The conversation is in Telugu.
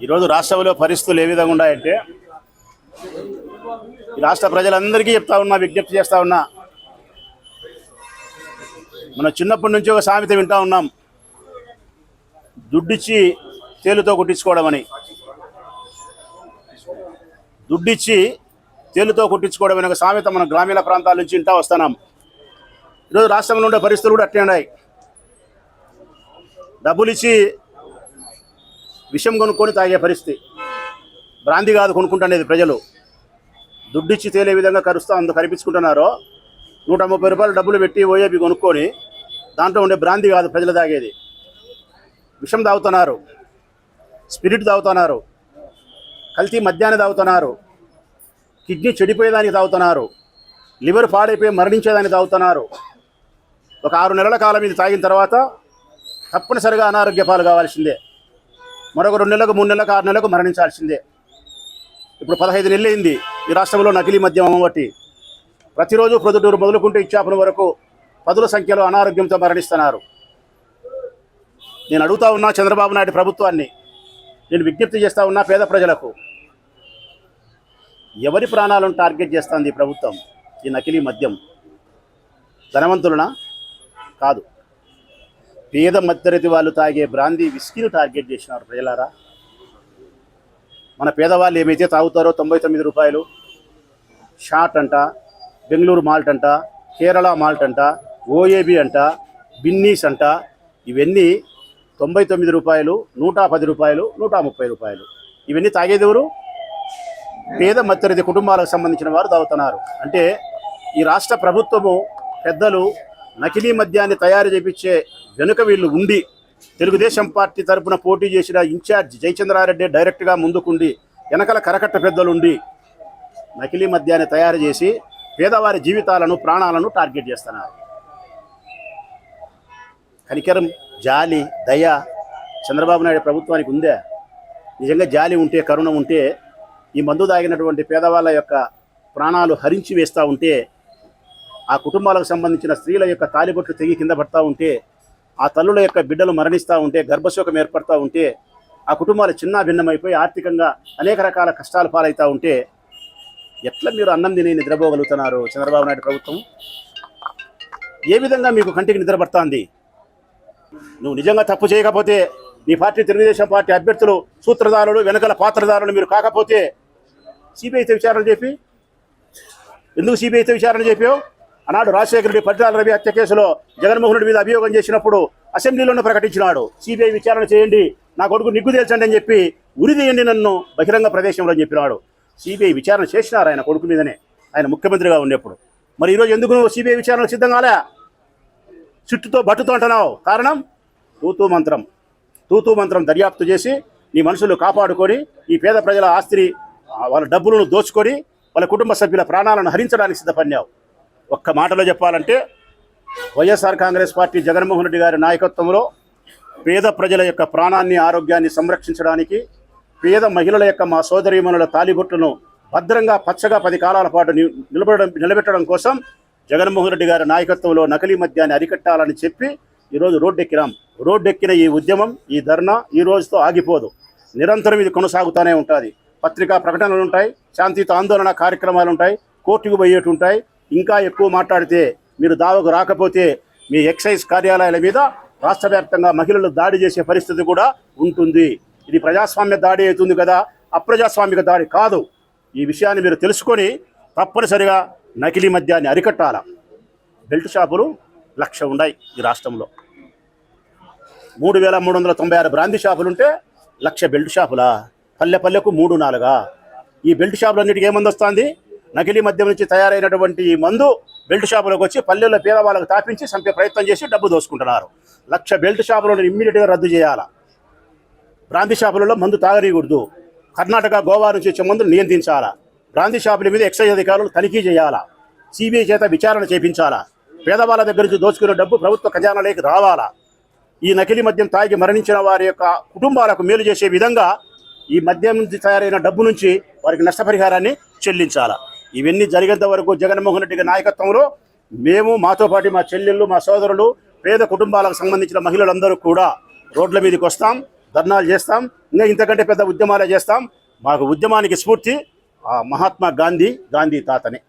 ఈరోజు రాష్ట్రంలో పరిస్థితులు ఏ విధంగా ఉన్నాయంటే, ఈ రాష్ట్ర ప్రజలందరికీ చెప్తా ఉన్నా, విజ్ఞప్తి చేస్తా ఉన్నా. మనం చిన్నప్పటి నుంచి ఒక సామెత వింటా ఉన్నాం, దుడ్డిచ్చి తేలుతో కొట్టించుకోవడం అని. దుడ్డిచ్చి తేలుతో కొట్టించుకోవడం అనే ఒక సామెత మన గ్రామీణ ప్రాంతాల నుంచి వింటా వస్తున్నాం. ఈరోజు రాష్ట్రంలో ఉండే పరిస్థితులు కూడా అట్లే ఉన్నాయి. డబ్బులు ఇచ్చి విషం కొనుక్కొని తాగే పరిస్థితి. బ్రాంతి కాదు కొనుక్కుంటున్నది ప్రజలు. దుడ్డిచ్చి తేలే విధంగా కనిపించుకుంటున్నారో 130 రూపాయలు డబ్బులు పెట్టి ఓఏబి కొనుక్కొని దాంట్లో ఉండే బ్రాంతి కాదు ప్రజలు తాగేది. విషం తాగుతున్నారు, స్పిరిట్ తాగుతున్నారు, కల్తీ మద్యాన్ని తాగుతున్నారు, కిడ్నీ చెడిపోయేదానికి తాగుతున్నారు, లివర్ పాడైపోయి మరణించేదానికి తాగుతున్నారు. ఒక 6 నెలల కాలం ఇది తాగిన తర్వాత తప్పనిసరిగా అనారోగ్య పాలు కావాల్సిందే. మరొక 2 నెలలకు, 3 నెలలకు, 6 నెలలకు మరణించాల్సిందే. ఇప్పుడు 15 నెలలు అయింది ఈ రాష్ట్రంలో నకిలీ మద్యం అమ్మబట్టి. ప్రతిరోజు ప్రొద్దుటూరు మొదలుకుంటే ఇచ్చాపురం వరకు పదుల సంఖ్యలో అనారోగ్యంతో మరణిస్తున్నారు. నేను అడుగుతా ఉన్నా చంద్రబాబు నాయుడు ప్రభుత్వాన్ని, నేను విజ్ఞప్తి చేస్తూ ఉన్నా పేద ప్రజలకు, ఎవరి ప్రాణాలను టార్గెట్ చేస్తుంది ఈ ప్రభుత్వం? ఈ నకిలీ మద్యం ధనవంతులనా? కాదు, పేద మధ్యతరగతి వాళ్ళు తాగే బ్రాందీ విస్కీని టార్గెట్ చేసినారు ప్రజలారా. మన పేదవాళ్ళు ఏమైతే తాగుతారో 99 రూపాయలు షాట్ అంట, బెంగళూరు మాల్ట్ అంట, కేరళ మాల్ట్ అంట, ఓఏబి అంట, బిన్నీస్ అంట, ఇవన్నీ 99 రూపాయలు, 110 రూపాయలు, 130 రూపాయలు. ఇవన్నీ తాగేది ఎవరు? పేద మధ్యతరగతి కుటుంబాలకు సంబంధించిన వారు తాగుతున్నారు. అంటే ఈ రాష్ట్ర ప్రభుత్వము పెద్దలు నకిలీ మద్యాన్ని తయారు చేయించే వెనుక వీళ్ళు ఉండి, తెలుగుదేశం పార్టీ తరఫున పోటీ చేసిన ఇన్ఛార్జ్ జయచంద్రారెడ్డి డైరెక్ట్గా ముందుకుండి, వెనకల కరకట్ట పెద్దలు ఉండి నకిలీ మద్యాన్ని తయారు చేసి పేదవారి జీవితాలను, ప్రాణాలను టార్గెట్ చేస్తున్నారు. కనికరం, జాలి, దయ చంద్రబాబు నాయుడు ప్రభుత్వానికి ఉందే? నిజంగా జాలి ఉంటే, కరుణ ఉంటే, ఈ మందు తాగినటువంటి పేదవాళ్ళ యొక్క ప్రాణాలు హరించి వేస్తూ ఉంటే, ఆ కుటుంబాలకు సంబంధించిన స్త్రీల యొక్క తాలిబొట్లు తెగి కింద పడతా ఉంటే, ఆ తల్లుల యొక్క బిడ్డలు మరణిస్తూ ఉంటే, గర్భశోకం ఏర్పడతా ఉంటే, ఆ కుటుంబాలు చిన్న భిన్నమైపోయి ఆర్థికంగా అనేక రకాల కష్టాలు పాలవుతూ ఉంటే, ఎట్లా మీరు అన్నం తిని నిద్రపోగలుగుతున్నారు చంద్రబాబు నాయుడు ప్రభుత్వం? ఏ విధంగా మీకు కంటికి నిద్ర పడుతుంది? నువ్వు నిజంగా తప్పు చేయకపోతే, నీ పార్టీ తెలుగుదేశం పార్టీ అభ్యర్థులు సూత్రధారులు, వెనకల పాత్రధారులు మీరు కాకపోతే సిబిఐతో విచారణ చెప్పి, ఎందుకు సిబిఐతో విచారణ చెప్పావు? ఆనాడు రాజశేఖర రెడ్డి పరిటాల రవి హత్య కేసులో జగన్మోహన్ రెడ్డి మీద అభియోగం చేసినప్పుడు అసెంబ్లీలోనే ప్రకటించినాడు, సిబిఐ విచారణ చేయండి, నా కొడుకు నిగ్గు తేల్చండి అని చెప్పి, ఉరి తీయండి నన్ను బహిరంగ ప్రదేశంలో అని చెప్పినాడు. సిబిఐ విచారణ చేసినారు ఆయన కొడుకు మీదనే, ఆయన ముఖ్యమంత్రిగా ఉన్నప్పుడు. మరి ఈరోజు ఎందుకు నువ్వు సిబిఐ విచారణకు సిద్ధం కాలే? చుట్టుతో బట్టుతో అంటున్నావు. కారణం తూతూ మంత్రం దర్యాప్తు చేసి నీ మనుషులు కాపాడుకొని, ఈ పేద ప్రజల ఆస్తిని, వాళ్ళ డబ్బులను దోచుకొని, వాళ్ళ కుటుంబ సభ్యుల ప్రాణాలను హరించడానికి సిద్ధపడినావు. ఒక్క మాటలో చెప్పాలంటే, వైఎస్ఆర్ కాంగ్రెస్ పార్టీ జగన్మోహన్ రెడ్డి గారి నాయకత్వంలో పేద ప్రజల యొక్క ప్రాణాన్ని, ఆరోగ్యాన్ని సంరక్షించడానికి, పేద మహిళల యొక్క, మా సోదరీమణుల తాలిబొట్లను భద్రంగా పచ్చగా 10 కాలాల పాటు నిలబెట్టడం కోసం జగన్మోహన్ రెడ్డి గారి నాయకత్వంలో నకిలీ మద్యాన్ని అరికట్టాలని చెప్పి ఈరోజు రోడ్డెక్కినాం. రోడ్డెక్కిన ఈ ఉద్యమం, ఈ ధర్నా ఈ రోజుతో ఆగిపోదు, నిరంతరం ఇది కొనసాగుతూనే ఉంటుంది. పత్రికా ప్రకటనలు ఉంటాయి, శాంతియుత ఆందోళన కార్యక్రమాలు ఉంటాయి, కోర్టుకు పోయేటు ఉంటాయి. ఇంకా ఎక్కువ మాట్లాడితే, మీరు దావకు రాకపోతే మీ ఎక్సైజ్ కార్యాలయాల మీద రాష్ట్ర వ్యాప్తంగా మహిళలు దాడి చేసే పరిస్థితి కూడా ఉంటుంది. ఇది ప్రజాస్వామ్య దాడి అవుతుంది కదా, అప్రజాస్వామిక దాడి కాదు. ఈ విషయాన్ని మీరు తెలుసుకొని తప్పనిసరిగా నకిలీ మద్యాన్ని అరికట్టాల. బెల్ట్ షాపులు 1,00,000 ఉన్నాయి ఈ రాష్ట్రంలో. 3,396 బ్రాందీ షాపులుంటే 1,00,000 బెల్ట్ షాపులా? పల్లెకు 3-4. ఈ బెల్ట్ షాపులన్నిటికీ ఏమంది వస్తుంది? నకిలీ మద్యం నుంచి తయారైనటువంటి ఈ మందు బెల్ట్ షాపులకు వచ్చి పల్లెల్లో పేదవాళ్ళకు తాపించి చంపే ప్రయత్నం చేసి డబ్బు దోసుకుంటున్నారు. 1,00,000 బెల్ట్ షాపులను ఇమ్మీడియట్గా రద్దు చేయాలా. బ్రాందీ షాపులలో మందు తాగనీయకూడదు. కర్ణాటక, గోవా నుంచి వచ్చే మందులు నియంత్రించాలా. బ్రాందీ షాపుల మీద ఎక్సైజ్ అధికారులు తనిఖీ చేయాలా. సిబిఐ చేత విచారణ చేపించాలా. పేదవాళ్ళ దగ్గర నుంచి దోచుకునే డబ్బు ప్రభుత్వ ఖజానాలోకి రావాలా. ఈ నకిలీ మద్యం తాగి మరణించిన వారి యొక్క కుటుంబాలకు మేలు చేసే విధంగా ఈ మద్యం నుంచి తయారైన డబ్బు నుంచి వారికి నష్టపరిహారాన్ని చెల్లించాలా. ఇవన్నీ జరిగేంత వరకు జగన్మోహన్ రెడ్డి నాయకత్వంలో మేము, మాతో పాటు మా చెల్లెళ్ళు, మా సోదరులు, పేద కుటుంబాలకు సంబంధించిన మహిళలందరూ కూడా రోడ్ల మీదకి వస్తాం. ధర్నాలు చేస్తాం, ఇంకా ఇంతకంటే పెద్ద ఉద్యమాలే చేస్తాం. మాకు ఉద్యమానికి స్ఫూర్తి ఆ మహాత్మా గాంధీ తాతనే.